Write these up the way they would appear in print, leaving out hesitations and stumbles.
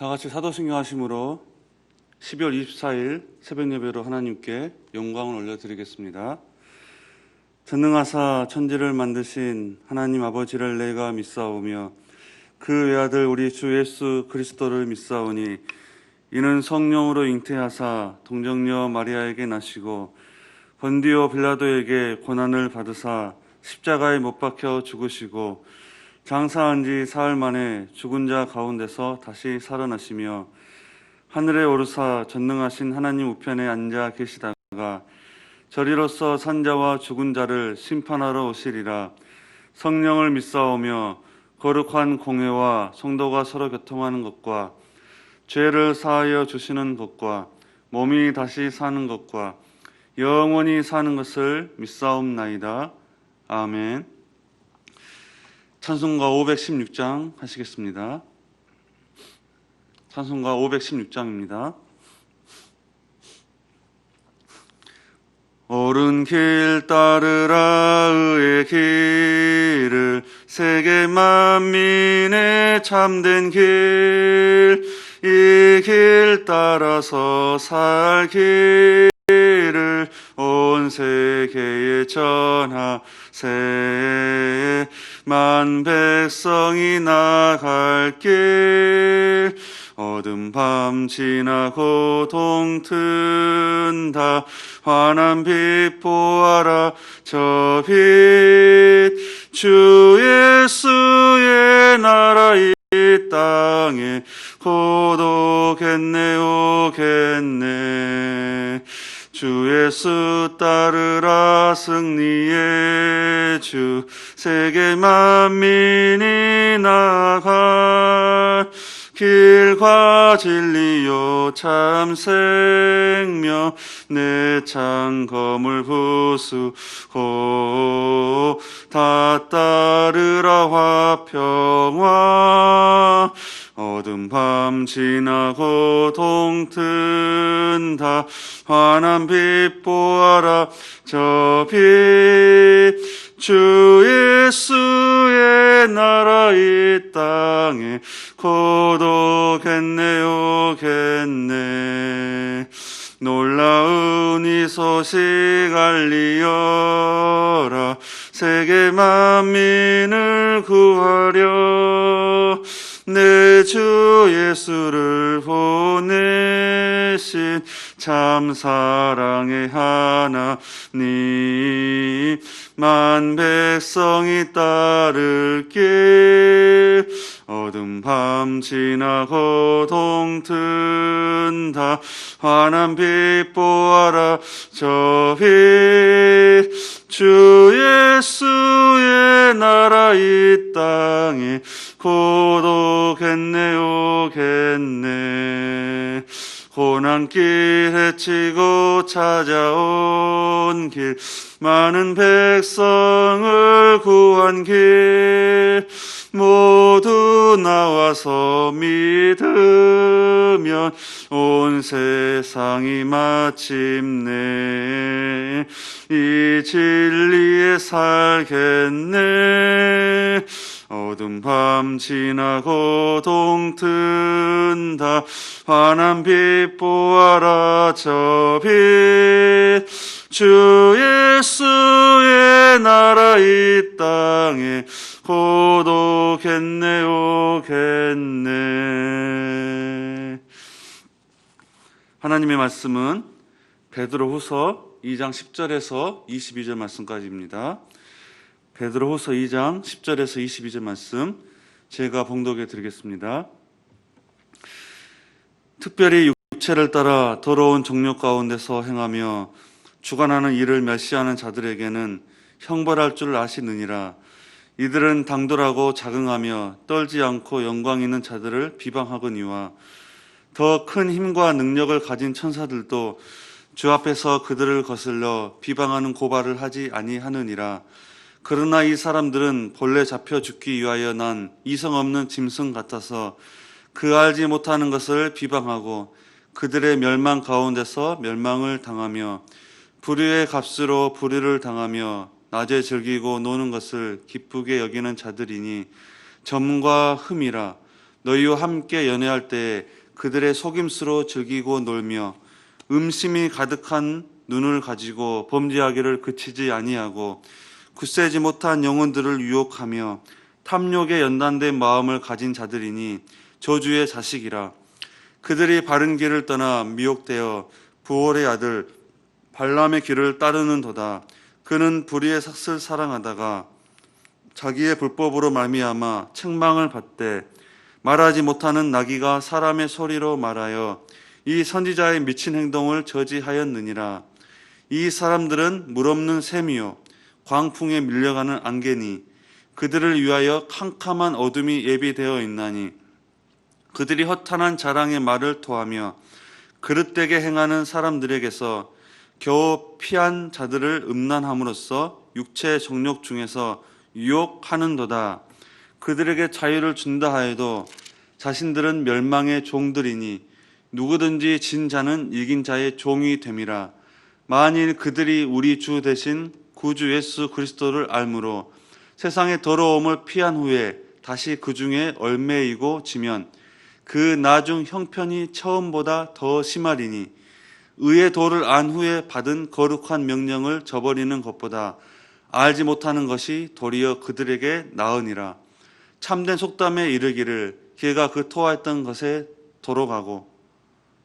다 같이 사도신경 하심으로 12월 24일 새벽 예배로 하나님께 영광을 올려드리겠습니다. 전능하사 천지를 만드신 하나님 아버지를 내가 믿사오며 그 외아들 우리 주 예수 그리스도를 믿사오니 이는 성령으로 잉태하사 동정녀 마리아에게 나시고 본디오 빌라도에게 고난을 받으사 십자가에 못 박혀 죽으시고 장사한 지 사흘 만에 죽은 자 가운데서 다시 살아나시며 하늘에 오르사 전능하신 하나님 우편에 앉아 계시다가 저리로서 산자와 죽은 자를 심판하러 오시리라. 성령을 믿사오며 거룩한 공회와 성도가 서로 교통하는 것과 죄를 사하여 주시는 것과 몸이 다시 사는 것과 영원히 사는 것을 믿사옵나이다. 아멘. 찬송가 516장 하시겠습니다. 찬송가 516장입니다. 옳은 길 따르라 의의 길을 세계 만민의 참된 길, 이 길 따라서 살 길을 온 세계에 전하세. 만 백성이 나갈 길, 어둠 밤 지나고 동튼다. 환한 빛 보아라 저 빛, 주 예수의 나라 이 땅에 곧 오겠네 오겠네. 주 예수 따르라 승리의 주, 세계 만민이 나갈 길과 진리요 참 생명, 내 창검을 부수고 다 따르라 화평화. 어둠 밤 지나고 동튼다. 환한 빛 보아라 저 빛, 주 예수의 나라 이 땅에 곧 오겠네 오겠네. 놀라운 이 소식 알리어라. 세계 만민을 구하려 내 주 예수를 보내신 참 사랑의 하나님, 만 백성이 따를 길, 어둠 밤 지나고 동튼다. 환한 빛 보아라 저 빛, 주 예수의 나라 이 땅에 곧 오겠네 오겠네. 고난길 헤치고 찾아온 길, 많은 백성을 구한 길, 모두 나와서 믿으면 온 세상이 마침내 이 진리에 살겠네. 어둠 밤 지나고 동튼다. 환한 빛 보아라 저 빛, 주 예수의 나라 이 땅에 곧 오겠네 오겠네. 하나님의 말씀은 베드로후서 2장 10절에서 22절 말씀까지입니다. 베드로후서 2장 10절에서 22절 말씀 제가 봉독해 드리겠습니다. 특별히 육체를 따라 더러운 정욕 가운데서 행하며 주관하는 이를 멸시하는 자들에게는 형벌할 줄 아시느니라. 이들은 당돌하고 자긍하며 떨지 않고 영광 있는 자들을 비방하거니와 더 큰 힘과 능력을 가진 천사들도 주 앞에서 그들을 거슬러 비방하는 고발을 하지 아니하느니라. 그러나 이 사람들은 본래 잡혀 죽기 위하여 난 이성 없는 짐승 같아서 그 알지 못하는 것을 비방하고 그들의 멸망 가운데서 멸망을 당하며 불의의 값으로 불의를 당하며 낮에 즐기고 노는 것을 기쁘게 여기는 자들이니 점과 흠이라. 너희와 함께 연애할 때에 그들의 속임수로 즐기고 놀며 음심이 가득한 눈을 가지고 범죄하기를 그치지 아니하고 굳세지 못한 영혼들을 유혹하며 탐욕에 연단된 마음을 가진 자들이니 저주의 자식이라. 그들이 바른 길을 떠나 미혹되어 부올의 아들 발람의 길을 따르는도다. 그는 불의의 삭슬 사랑하다가 자기의 불법으로 말미암아 책망을 받되 말하지 못하는 나귀가 사람의 소리로 말하여 이 선지자의 미친 행동을 저지하였느니라. 이 사람들은 물없는 샘이요 광풍에 밀려가는 안개니 그들을 위하여 캄캄한 어둠이 예비되어 있나니 그들이 허탄한 자랑의 말을 토하며 그릇되게 행하는 사람들에게서 겨우 피한 자들을 음란함으로써 육체의 정욕 중에서 유혹하는도다. 그들에게 자유를 준다 하여도 자신들은 멸망의 종들이니 누구든지 진 자는 이긴 자의 종이 됨이라. 만일 그들이 우리 주 대신 구주 예수 그리스도를 알므로 세상의 더러움을 피한 후에 다시 그 중에 얽매이고 지면 그 나중 형편이 처음보다 더 심하리니 의의 도를 안 후에 받은 거룩한 명령을 저버리는 것보다 알지 못하는 것이 도리어 그들에게 나으니라. 참된 속담에 이르기를 개가 그 토하였던 것에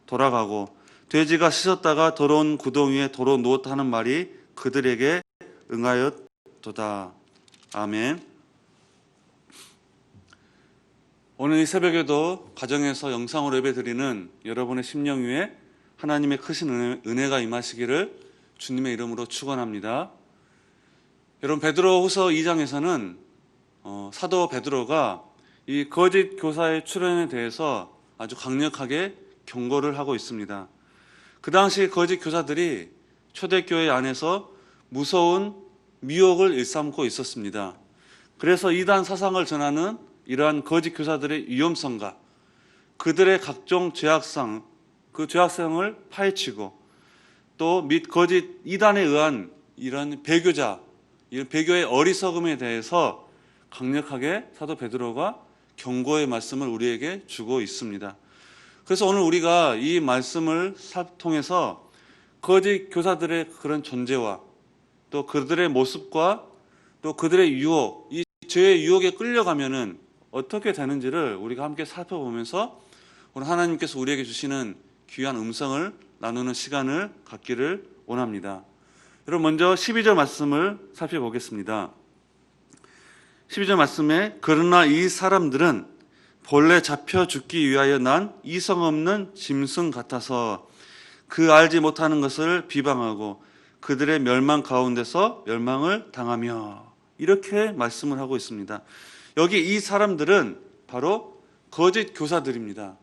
돌아가고 돼지가 씻었다가 더러운 구덩 위에 도로 누웠다 하는 말이 그들에게 응하였도다. 아멘. 오늘 이 새벽에도 가정에서 영상으로 예배드리는 여러분의 심령 위에 하나님의 크신 은혜가 임하시기를 주님의 이름으로 축원합니다. 여러분, 베드로후서 2장에서는 사도 베드로가 이 거짓 교사의 출현에 대해서 아주 강력하게 경고를 하고 있습니다. 그 당시 거짓 교사들이 초대교회 안에서 무서운 미혹을 일삼고 있었습니다. 그래서 이단 사상을 전하는 이러한 거짓 교사들의 위험성과 그들의 각종 죄악성, 그 죄악성을 파헤치고 또 및 거짓 이단에 의한 이런 배교자, 이런 배교의 어리석음에 대해서 강력하게 사도 베드로가 경고의 말씀을 우리에게 주고 있습니다. 그래서 오늘 우리가 이 말씀을 통해서 거짓 교사들의 그런 존재와 또 그들의 모습과 또 그들의 유혹, 이 죄의 유혹에 끌려가면은 어떻게 되는지를 우리가 함께 살펴보면서 오늘 하나님께서 우리에게 주시는 귀한 음성을 나누는 시간을 갖기를 원합니다. 여러분, 먼저 12절 말씀을 살펴보겠습니다. 12절 말씀에 그러나 이 사람들은 본래 잡혀 죽기 위하여 난 이성 없는 짐승 같아서 그 알지 못하는 것을 비방하고 그들의 멸망 가운데서 멸망을 당하며, 이렇게 말씀을 하고 있습니다. 여기 이 사람들은 바로 거짓 교사들입니다.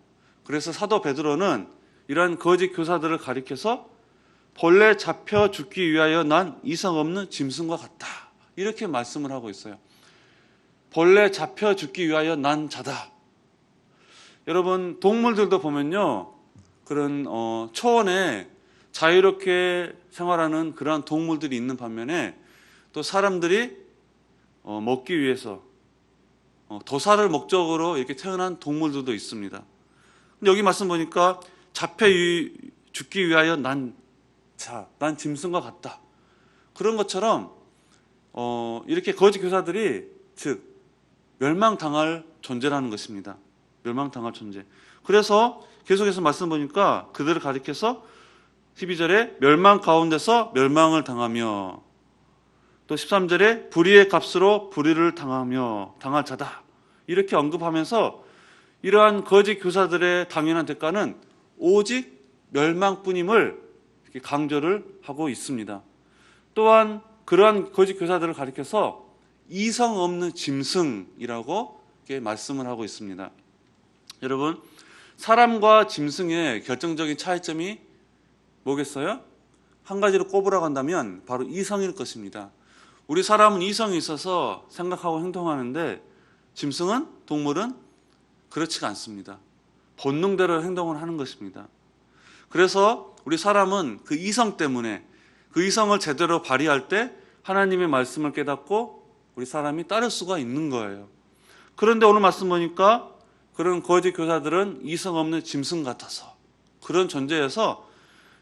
그래서 사도 베드로는 이러한 거짓 교사들을 가리켜서 본래 잡혀 죽기 위하여 난 이성 없는 짐승과 같다, 이렇게 말씀을 하고 있어요. 본래 잡혀 죽기 위하여 난 자다. 여러분, 동물들도 보면요, 그런 초원에 자유롭게 생활하는 그러한 동물들이 있는 반면에 또 사람들이 먹기 위해서 도살을 목적으로 이렇게 태어난 동물들도 있습니다. 근데 여기 말씀 보니까 잡혀 죽기 위하여 난 짐승과 같다. 그런 것처럼 이렇게 거짓 교사들이 즉 멸망당할 존재라는 것입니다. 멸망당할 존재. 그래서 계속해서 말씀 보니까 그들을 가리켜서 12절에 멸망 가운데서 멸망을 당하며, 또 13절에 불의의 값으로 불의를 당할 자다, 이렇게 언급하면서 이러한 거짓 교사들의 당연한 대가는 오직 멸망뿐임을 이렇게 강조를 하고 있습니다. 또한 그러한 거짓 교사들을 가리켜서 이성 없는 짐승이라고 이렇게 말씀을 하고 있습니다. 여러분, 사람과 짐승의 결정적인 차이점이 뭐겠어요? 한 가지로 꼽으라고 한다면 바로 이성일 것입니다. 우리 사람은 이성이 있어서 생각하고 행동하는데 짐승은, 동물은 그렇지가 않습니다. 본능대로 행동을 하는 것입니다. 그래서 우리 사람은 그 이성 때문에, 그 이성을 제대로 발휘할 때 하나님의 말씀을 깨닫고 우리 사람이 따를 수가 있는 거예요. 그런데 오늘 말씀 보니까 그런 거짓 교사들은 이성 없는 짐승 같아서 그런 존재여서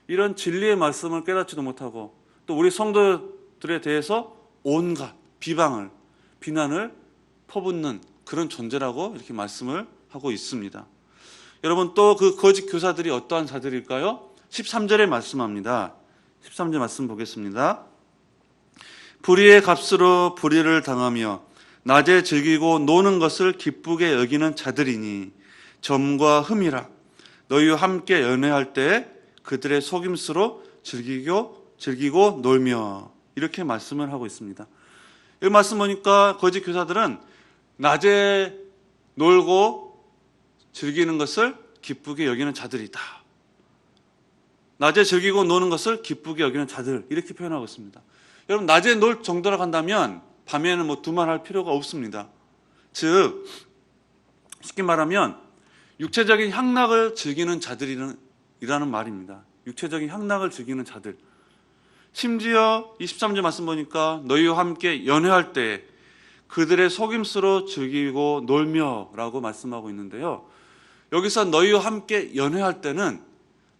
이런 진리의 말씀을 깨닫지도 못하고 또 우리 성도들에 대해서 온갖 비방을, 비난을 퍼붓는 그런 존재라고 이렇게 말씀을 하고 있습니다. 여러분, 또 그 거짓 교사들이 어떠한 자들일까요? 13절에 말씀합니다. 13절 말씀 보겠습니다. 불의의 값으로 불의를 당하며 낮에 즐기고 노는 것을 기쁘게 여기는 자들이니 점과 흠이라. 너희와 함께 연회할 때 그들의 속임수로 즐기고 놀며. 이렇게 말씀을 하고 있습니다. 이 말씀 보니까 거짓 교사들은 낮에 놀고 즐기는 것을 기쁘게 여기는 자들이다. 낮에 즐기고 노는 것을 기쁘게 여기는 자들, 이렇게 표현하고 있습니다. 여러분, 낮에 놀 정도라고 한다면 밤에는 뭐 두말할 필요가 없습니다. 즉 쉽게 말하면 육체적인 향락을 즐기는 자들이라는 말입니다. 육체적인 향락을 즐기는 자들. 심지어 23절 말씀 보니까 너희와 함께 연회할 때 그들의 속임수로 즐기고 놀며 라고 말씀하고 있는데요. 여기서 너희와 함께 연회할 때는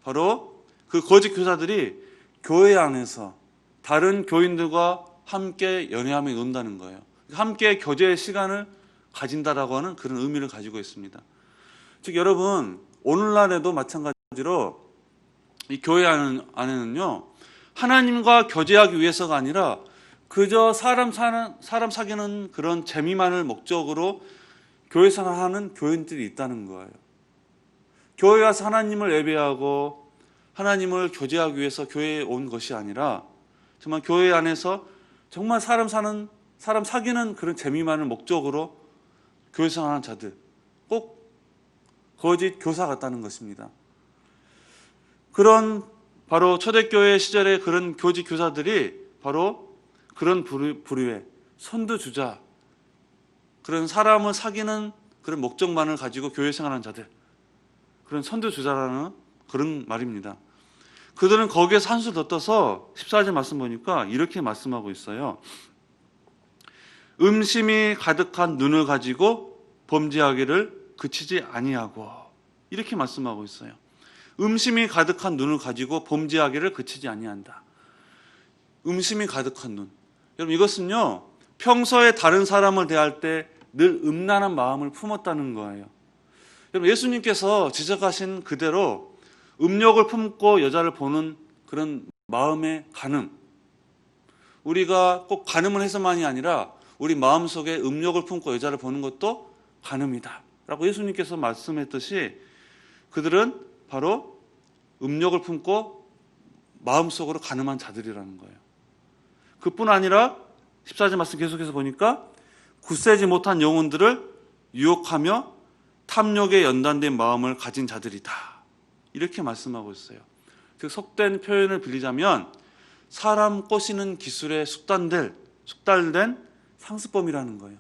바로 그 거짓 교사들이 교회 안에서 다른 교인들과 함께 연회하며 논다는 거예요. 함께 교제의 시간을 가진다라고 하는 그런 의미를 가지고 있습니다. 즉 여러분, 오늘날에도 마찬가지로 이 교회 안에는요, 하나님과 교제하기 위해서가 아니라 그저 사람 사귀는 그런 재미만을 목적으로 교회 생활하는 교인들이 있다는 거예요. 교회 와서 하나님을 예배하고 하나님을 교제하기 위해서 교회에 온 것이 아니라 정말 교회 안에서 정말 사람 사귀는 그런 재미만을 목적으로 교회 생활하는 자들, 꼭 거짓 교사 같다는 것입니다. 그런 바로 초대교회 시절의 그런 거짓 교사들이 바로 그런 부류의 선두주자, 그런 사람을 사귀는 그런 목적만을 가지고 교회 생활하는 자들, 그런 선두주자라는 그런 말입니다. 그들은 거기에서 한 수 더 떠서 14절 말씀 보니까 이렇게 말씀하고 있어요. 음심이 가득한 눈을 가지고 범죄하기를 그치지 아니하고, 이렇게 말씀하고 있어요. 음심이 가득한 눈을 가지고 범죄하기를 그치지 아니한다. 음심이 가득한 눈. 여러분, 이것은요, 평소에 다른 사람을 대할 때 늘 음란한 마음을 품었다는 거예요. 여러분, 예수님께서 지적하신 그대로 음욕을 품고 여자를 보는 그런 마음의 간음, 우리가 꼭 간음을 해서만이 아니라 우리 마음속에 음욕을 품고 여자를 보는 것도 간음이다 라고 예수님께서 말씀했듯이 그들은 바로 음욕을 품고 마음속으로 간음한 자들이라는 거예요. 그뿐 아니라 14절 말씀 계속해서 보니까 굳세지 못한 영혼들을 유혹하며 탐욕에 연단된 마음을 가진 자들이다, 이렇게 말씀하고 있어요. 즉 속된 표현을 빌리자면 사람 꼬시는 기술에 숙달된 상습범이라는 거예요.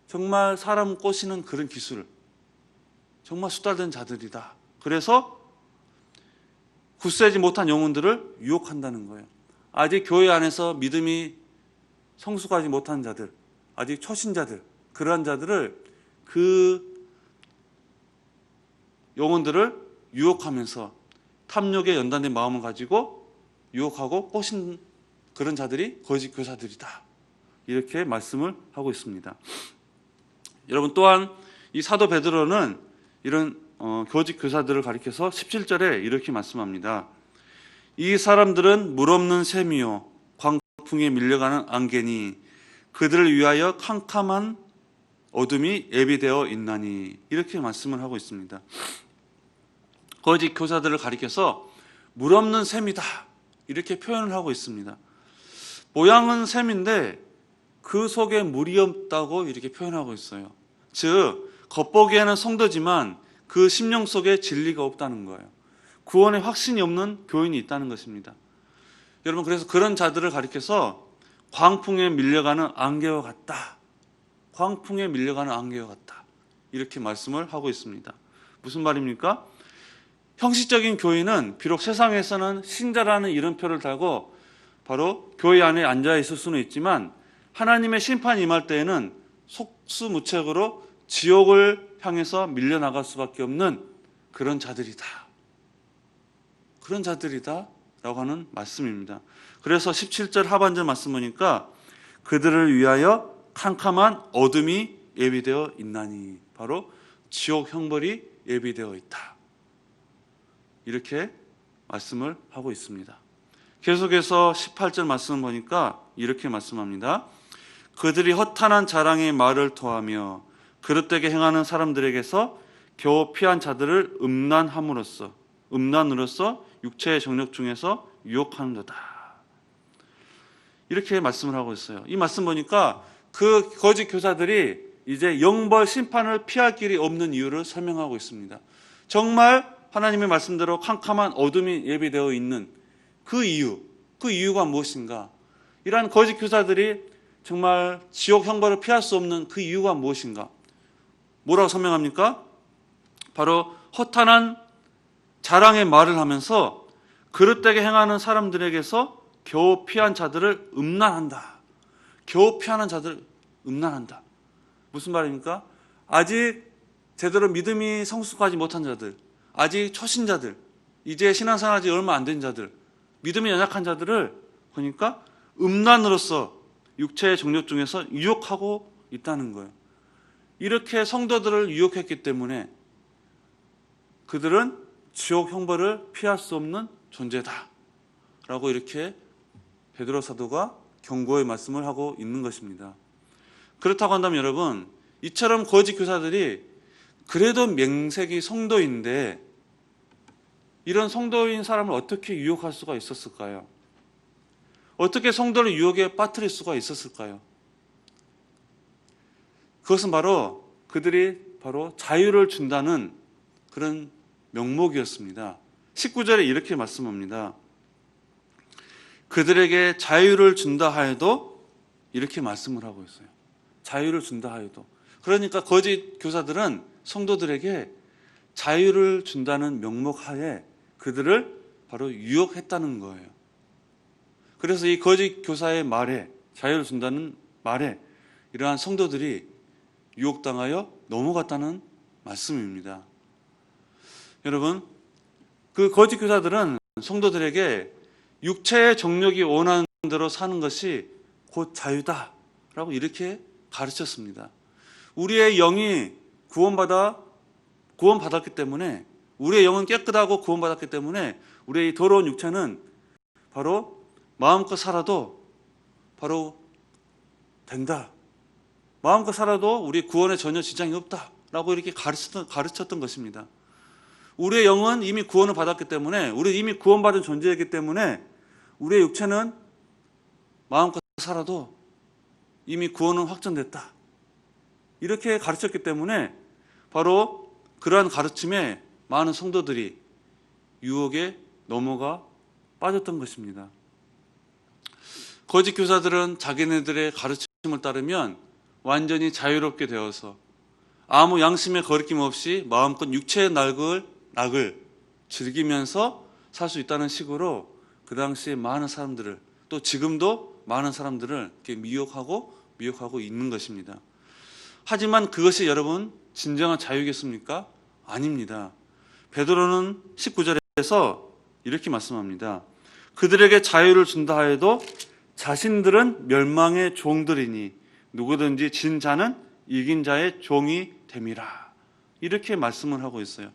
정말 사람 꼬시는 그런 기술, 정말 숙달된 자들이다. 그래서 굳세지 못한 영혼들을 유혹한다는 거예요. 아직 교회 안에서 믿음이 성숙하지 못한 자들, 아직 초신자들, 그러한 자들을 그 영혼들을 유혹하면서 탐욕에 연단된 마음을 가지고 유혹하고 꼬신 그런 자들이 거짓 교사들이다, 이렇게 말씀을 하고 있습니다. 여러분, 또한 이 사도 베드로는 이런 거짓 교사들을 가리켜서 17절에 이렇게 말씀합니다. 이 사람들은 물없는 샘이요 광풍에 밀려가는 안개니 그들을 위하여 캄캄한 어둠이 예비되어 있나니, 이렇게 말씀을 하고 있습니다. 거짓 교사들을 가리켜서 물없는 샘이다, 이렇게 표현을 하고 있습니다. 모양은 샘인데 그 속에 물이 없다고 이렇게 표현하고 있어요. 즉 겉보기에는 성도지만 그 심령 속에 진리가 없다는 거예요. 구원의 확신이 없는 교인이 있다는 것입니다. 여러분, 그래서 그런 자들을 가리켜서 광풍에 밀려가는 안개와 같다, 광풍에 밀려가는 안개와 같다, 이렇게 말씀을 하고 있습니다. 무슨 말입니까? 형식적인 교인은 비록 세상에서는 신자라는 이름표를 달고 바로 교회 안에 앉아 있을 수는 있지만 하나님의 심판이 임할 때에는 속수무책으로 지옥을 향해서 밀려나갈 수밖에 없는 그런 자들이다. 그런 자들이다 라고 하는 말씀입니다. 그래서 17절 하반절 말씀 보니까 그들을 위하여 캄캄한 어둠이 예비되어 있나니, 바로 지옥 형벌이 예비되어 있다, 이렇게 말씀을 하고 있습니다. 계속해서 18절 말씀 보니까 이렇게 말씀합니다. 그들이 허탄한 자랑의 말을 토하며 그릇되게 행하는 사람들에게서 겨우 피한 자들을 음란으로써 육체의 정욕 중에서 유혹하는도다, 이렇게 말씀을 하고 있어요. 이 말씀 보니까 그 거짓 교사들이 이제 영벌 심판을 피할 길이 없는 이유를 설명하고 있습니다. 정말 하나님의 말씀대로 캄캄한 어둠이 예비되어 있는 그 이유가 무엇인가? 이러한 거짓 교사들이 정말 지옥 형벌을 피할 수 없는 그 이유가 무엇인가? 뭐라고 설명합니까? 바로 허탄한 자랑의 말을 하면서 그릇되게 행하는 사람들에게서 겨우 피한 자들을 음란한다. 겨우 피하는 자들을 음란한다. 무슨 말입니까? 아직 제대로 믿음이 성숙하지 못한 자들, 아직 초신자들, 이제 신앙생활이 얼마 안 된 자들, 믿음이 연약한 자들을 보니까 음란으로서 육체의 정욕 중에서 유혹하고 있다는 거예요. 이렇게 성도들을 유혹했기 때문에 그들은 지옥 형벌을 피할 수 없는 존재다 라고 이렇게 베드로 사도가 경고의 말씀을 하고 있는 것입니다. 그렇다고 한다면 여러분, 이처럼 거짓 교사들이 그래도 명색이 성도인데 이런 성도인 사람을 어떻게 유혹할 수가 있었을까요? 어떻게 성도를 유혹에 빠뜨릴 수가 있었을까요? 그것은 바로 그들이 바로 자유를 준다는 그런 명목이었습니다. 19절에 이렇게 말씀합니다. 그들에게 자유를 준다 하여도, 이렇게 말씀을 하고 있어요. 자유를 준다 하여도. 그러니까 거짓 교사들은 성도들에게 자유를 준다는 명목하에 그들을 바로 유혹했다는 거예요. 그래서 이 거짓 교사의 말에, 자유를 준다는 말에 이러한 성도들이 유혹당하여 넘어갔다는 말씀입니다. 여러분, 그 거짓 교사들은 성도들에게 육체의 정욕이 원하는 대로 사는 것이 곧 자유다라고 이렇게 가르쳤습니다. 우리의 영이 구원받았기 때문에, 우리의 영은 깨끗하고 구원받았기 때문에 우리의 더러운 육체는 바로 마음껏 살아도 바로 된다. 마음껏 살아도 우리 구원에 전혀 지장이 없다라고 이렇게 가르쳤던 것입니다. 우리의 영은 이미 구원을 받았기 때문에, 우리 이미 구원받은 존재이기 때문에 우리의 육체는 마음껏 살아도 이미 구원은 확정됐다. 이렇게 가르쳤기 때문에 바로 그러한 가르침에 많은 성도들이 유혹에 넘어가 빠졌던 것입니다. 거짓 교사들은 자기네들의 가르침을 따르면 완전히 자유롭게 되어서 아무 양심의 거리낌 없이 마음껏 육체의 낙을 즐기면서 살 수 있다는 식으로 그 당시에 많은 사람들을, 또 지금도 많은 사람들을 이렇게 미혹하고 있는 것입니다. 하지만 그것이 여러분 진정한 자유겠습니까? 아닙니다. 베드로는 19절에서 이렇게 말씀합니다. 그들에게 자유를 준다 하여도 자신들은 멸망의 종들이니 누구든지 진 자는 이긴 자의 종이 됨이라. 이렇게 말씀을 하고 있어요.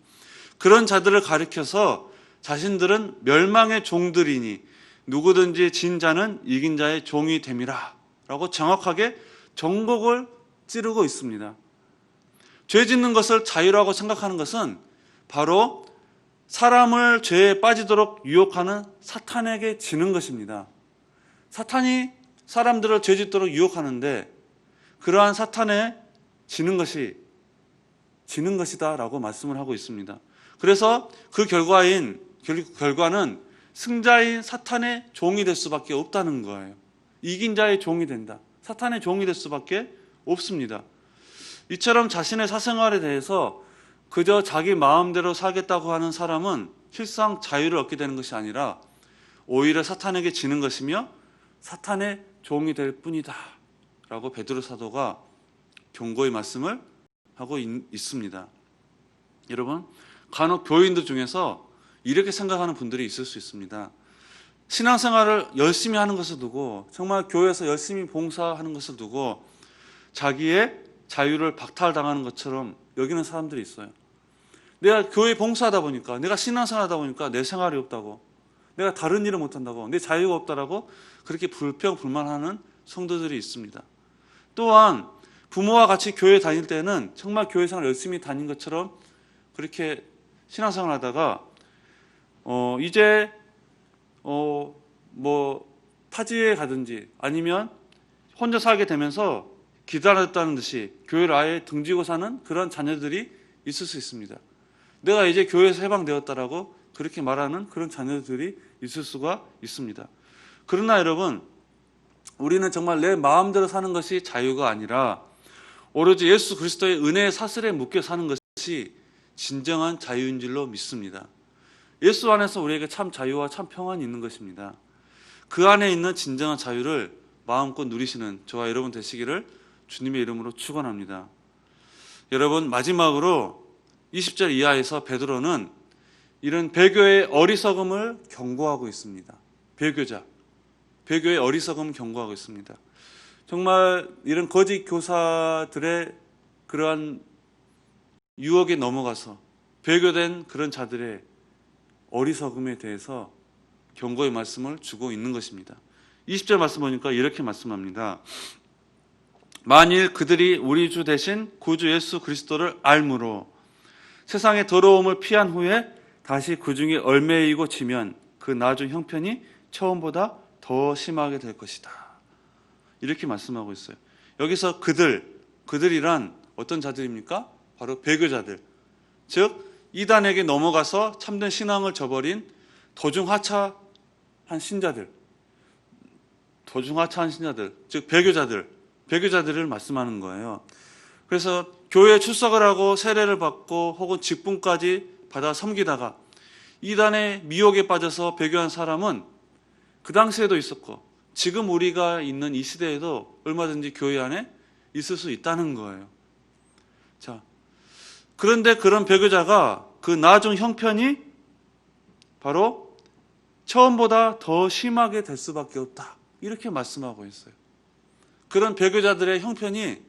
그런 자들을 가리켜서 자신들은 멸망의 종들이니 누구든지 진 자는 이긴 자의 종이 됨이라 라고 정확하게 정곡을 찌르고 있습니다. 죄 짓는 것을 자유라고 생각하는 것은 바로 사람을 죄에 빠지도록 유혹하는 사탄에게 지는 것입니다. 사탄이 사람들을 죄 짓도록 유혹하는데 그러한 사탄에 지는 것이다 라고 말씀을 하고 있습니다. 그래서 그 결과는 승자인 사탄의 종이 될 수밖에 없다는 거예요. 이긴 자의 종이 된다. 사탄의 종이 될 수밖에 없습니다. 이처럼 자신의 사생활에 대해서 그저 자기 마음대로 살겠다고 하는 사람은 실상 자유를 얻게 되는 것이 아니라 오히려 사탄에게 지는 것이며 사탄의 종이 될 뿐이다 라고 베드로 사도가 경고의 말씀을 하고 있습니다. 여러분, 간혹 교인들 중에서 이렇게 생각하는 분들이 있을 수 있습니다. 신앙생활을 열심히 하는 것을 두고, 정말 교회에서 열심히 봉사하는 것을 두고 자기의 자유를 박탈당하는 것처럼 여기는 사람들이 있어요. 내가 교회 봉사하다 보니까, 내가 신앙생활하다 보니까 내 생활이 없다고, 내가 다른 일을 못한다고, 내 자유가 없다라고 그렇게 불평불만하는 성도들이 있습니다. 또한 부모와 같이 교회 다닐 때는 정말 교회 생활 열심히 다닌 것처럼 그렇게 신앙생활 하다가 이제 뭐 타지에 가든지 아니면 혼자 살게 되면서 기다렸다는 듯이 교회를 아예 등지고 사는 그런 자녀들이 있을 수 있습니다. 내가 이제 교회에서 해방되었다라고 그렇게 말하는 그런 자녀들이 있을 수가 있습니다. 그러나 여러분, 우리는 정말 내 마음대로 사는 것이 자유가 아니라 오로지 예수 그리스도의 은혜의 사슬에 묶여 사는 것이 진정한 자유인 줄로 믿습니다. 예수 안에서 우리에게 참 자유와 참 평안이 있는 것입니다. 그 안에 있는 진정한 자유를 마음껏 누리시는 저와 여러분 되시기를 주님의 이름으로 축원합니다. 여러분, 마지막으로 20절 이하에서 베드로는 이런 배교의 어리석음을 경고하고 있습니다. 배교의 어리석음을 경고하고 있습니다. 정말 이런 거짓 교사들의 그러한 유혹에 넘어가서 배교된 그런 자들의 어리석음에 대해서 경고의 말씀을 주고 있는 것입니다. 20절 말씀 보니까 이렇게 말씀합니다. 만일 그들이 우리 주 대신 구주 예수 그리스도를 알므로 세상의 더러움을 피한 후에 다시 그 중에 얽매이고 지면 그 나중 형편이 처음보다 더 심하게 될 것이다. 이렇게 말씀하고 있어요. 여기서 그들이란 어떤 자들입니까? 바로 배교자들, 즉 이단에게 넘어가서 참된 신앙을 저버린 도중하차한 신자들, 즉 배교자들을 말씀하는 거예요. 그래서 교회에 출석을 하고 세례를 받고 혹은 직분까지 받아 섬기다가 이단의 미혹에 빠져서 배교한 사람은 그 당시에도 있었고 지금 우리가 있는 이 시대에도 얼마든지 교회 안에 있을 수 있다는 거예요. 자, 그런데 그런 배교자가 그 나중 형편이 바로 처음보다 더 심하게 될 수밖에 없다. 이렇게 말씀하고 있어요. 그런 배교자들의 형편이,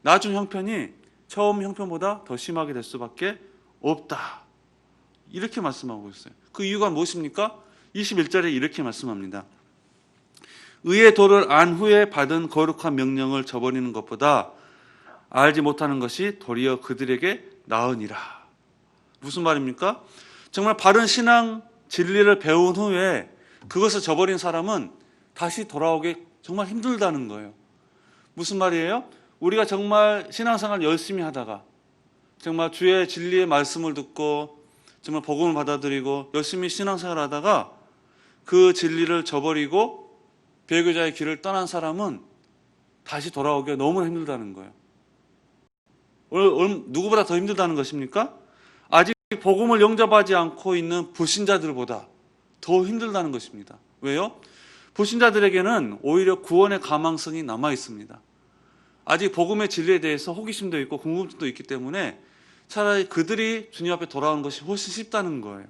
나중 형편이 처음 형편보다 더 심하게 될 수밖에 없다. 이렇게 말씀하고 있어요. 그 이유가 무엇입니까? 21절에 이렇게 말씀합니다. 의의 도를 안 후에 받은 거룩한 명령을 저버리는 것보다 알지 못하는 것이 도리어 그들에게 나으니라. 무슨 말입니까? 정말 바른 신앙 진리를 배운 후에 그것을 저버린 사람은 다시 돌아오기 정말 힘들다는 거예요. 무슨 말이에요? 우리가 정말 신앙생활 열심히 하다가 정말 주의 진리의 말씀을 듣고 정말 복음을 받아들이고 열심히 신앙생활 하다가 그 진리를 저버리고 배교자의 길을 떠난 사람은 다시 돌아오기가 너무나 힘들다는 거예요. 누구보다 더 힘들다는 것입니까? 아직 복음을 영접하지 않고 있는 불신자들보다 더 힘들다는 것입니다. 왜요? 불신자들에게는 오히려 구원의 가망성이 남아 있습니다. 아직 복음의 진리에 대해서 호기심도 있고 궁금증도 있기 때문에 차라리 그들이 주님 앞에 돌아오는 것이 훨씬 쉽다는 거예요.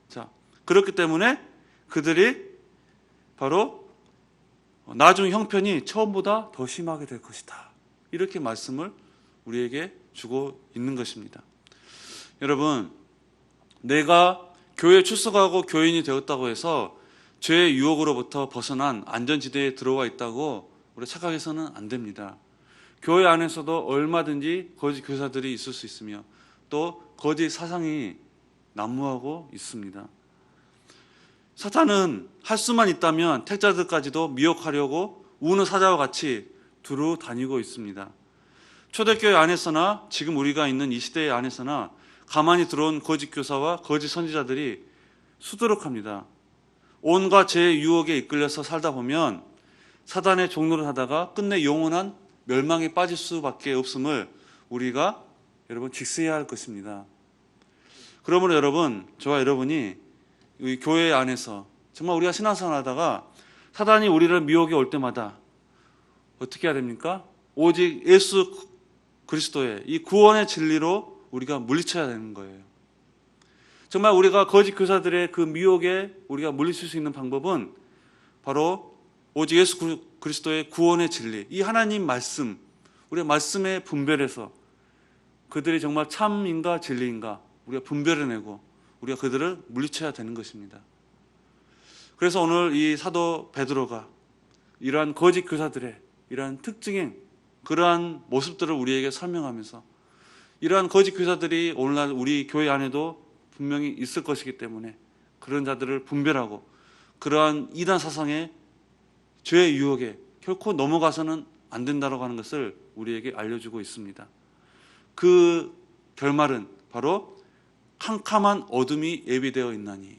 자, 그렇기 때문에 그들이 바로 나중 형편이 처음보다 더 심하게 될 것이다. 이렇게 말씀을 우리에게 주고 있는 것입니다. 여러분, 내가 교회에 출석하고 교인이 되었다고 해서 죄의 유혹으로부터 벗어난 안전지대에 들어와 있다고 우리 착각해서는 안 됩니다. 교회 안에서도 얼마든지 거짓 교사들이 있을 수 있으며 또 거짓 사상이 난무하고 있습니다. 사탄은 할 수만 있다면 택자들까지도 미혹하려고 우는 사자와 같이 두루 다니고 있습니다. 초대교회 안에서나 지금 우리가 있는 이 시대 안에서나 가만히 들어온 거짓 교사와 거짓 선지자들이 수두룩합니다. 온갖 죄의 유혹에 이끌려서 살다 보면 사단의 종노를 하다가 끝내 영원한 멸망에 빠질 수밖에 없음을 우리가 여러분 직시해야 할 것입니다. 그러므로 여러분, 저와 여러분이 이 교회 안에서 정말 우리가 신앙생활 하다가 사단이 우리를 미혹에 올 때마다 어떻게 해야 됩니까? 오직 예수 그리스도의 이 구원의 진리로 우리가 물리쳐야 되는 거예요. 정말 우리가 거짓 교사들의 그 미혹에 우리가 물리칠 수 있는 방법은 바로 오직 예수 그리스도의 구원의 진리, 이 하나님 말씀, 우리가 말씀에 분별해서 그들이 정말 참인가 진리인가 우리가 분별해내고 우리가 그들을 물리쳐야 되는 것입니다. 그래서 오늘 이 사도 베드로가 이러한 거짓 교사들의 이러한 특징인 그러한 모습들을 우리에게 설명하면서 이러한 거짓 교사들이 오늘날 우리 교회 안에도 분명히 있을 것이기 때문에 그런 자들을 분별하고 그러한 이단 사상의 죄의 유혹에 결코 넘어가서는 안 된다고 하는 것을 우리에게 알려주고 있습니다. 그 결말은 바로 캄캄한 어둠이 예비되어 있나니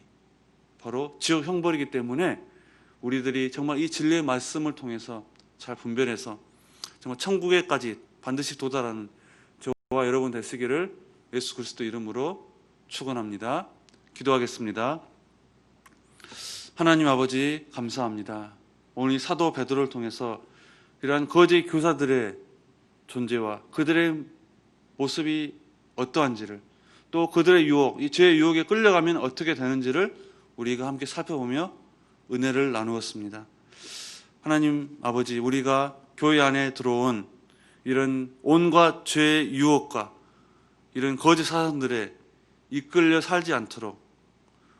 바로 지옥 형벌이기 때문에 우리들이 정말 이 진리의 말씀을 통해서 잘 분별해서 정말 천국에까지 반드시 도달하는 저와 여러분 되시기를 예수 그리스도 이름으로 축원합니다. 기도하겠습니다. 하나님 아버지 감사합니다. 오늘 이 사도 베드로를 통해서 이러한 거짓 교사들의 존재와 그들의 모습이 어떠한지를 또 그들의 유혹, 이 죄의 유혹에 끌려가면 어떻게 되는지를 우리가 함께 살펴보며 은혜를 나누었습니다. 하나님 아버지, 우리가 교회 안에 들어온 이런 온갖 죄의 유혹과 이런 거짓 사상들에 이끌려 살지 않도록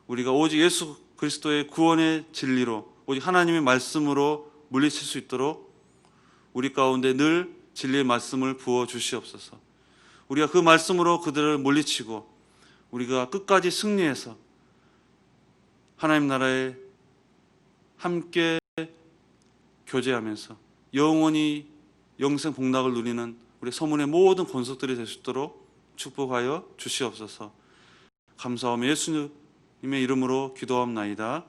우리가 오직 예수 그리스도의 구원의 진리로 오직 하나님의 말씀으로 물리칠 수 있도록 우리 가운데 늘 진리의 말씀을 부어 주시옵소서. 우리가 그 말씀으로 그들을 물리치고 우리가 끝까지 승리해서 하나님 나라에 함께 교제하면서 영원히 영생 복락을 누리는 우리 서문의 모든 권속들이 될 수 있도록 축복하여 주시옵소서. 감사하며 예수님의 이름으로 기도합나이다.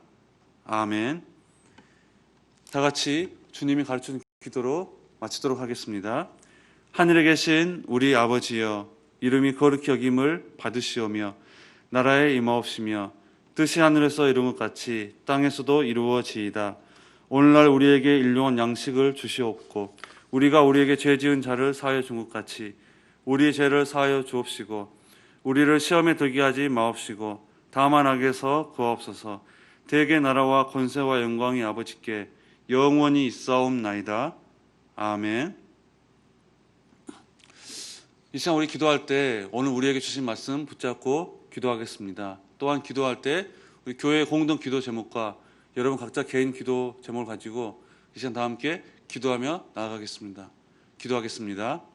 아멘. 다 같이 주님이 가르쳐준 기도로 마치도록 하겠습니다. 하늘에 계신 우리 아버지여, 이름이 거룩히 여김을 받으시오며 나라에 임하옵시며 뜻이 하늘에서 이룬 것 같이 땅에서도 이루어지이다. 오늘날 우리에게 일용할 양식을 주시옵고 우리가 우리에게 죄 지은 자를 사하여 준 것 같이 우리의 죄를 사하여 주옵시고 우리를 시험에 들게 하지 마옵시고 다만 악에서 구하옵소서. 대개 나라와 권세와 영광이 아버지께 영원히 있사옵나이다. 아멘. 이 시간 우리 기도할 때 오늘 우리에게 주신 말씀 붙잡고 기도하겠습니다. 또한 기도할 때 우리 교회 공동 기도 제목과 여러분 각자 개인 기도 제목을 가지고 이 시간 다 함께 기도하며 나아가겠습니다. 기도하겠습니다.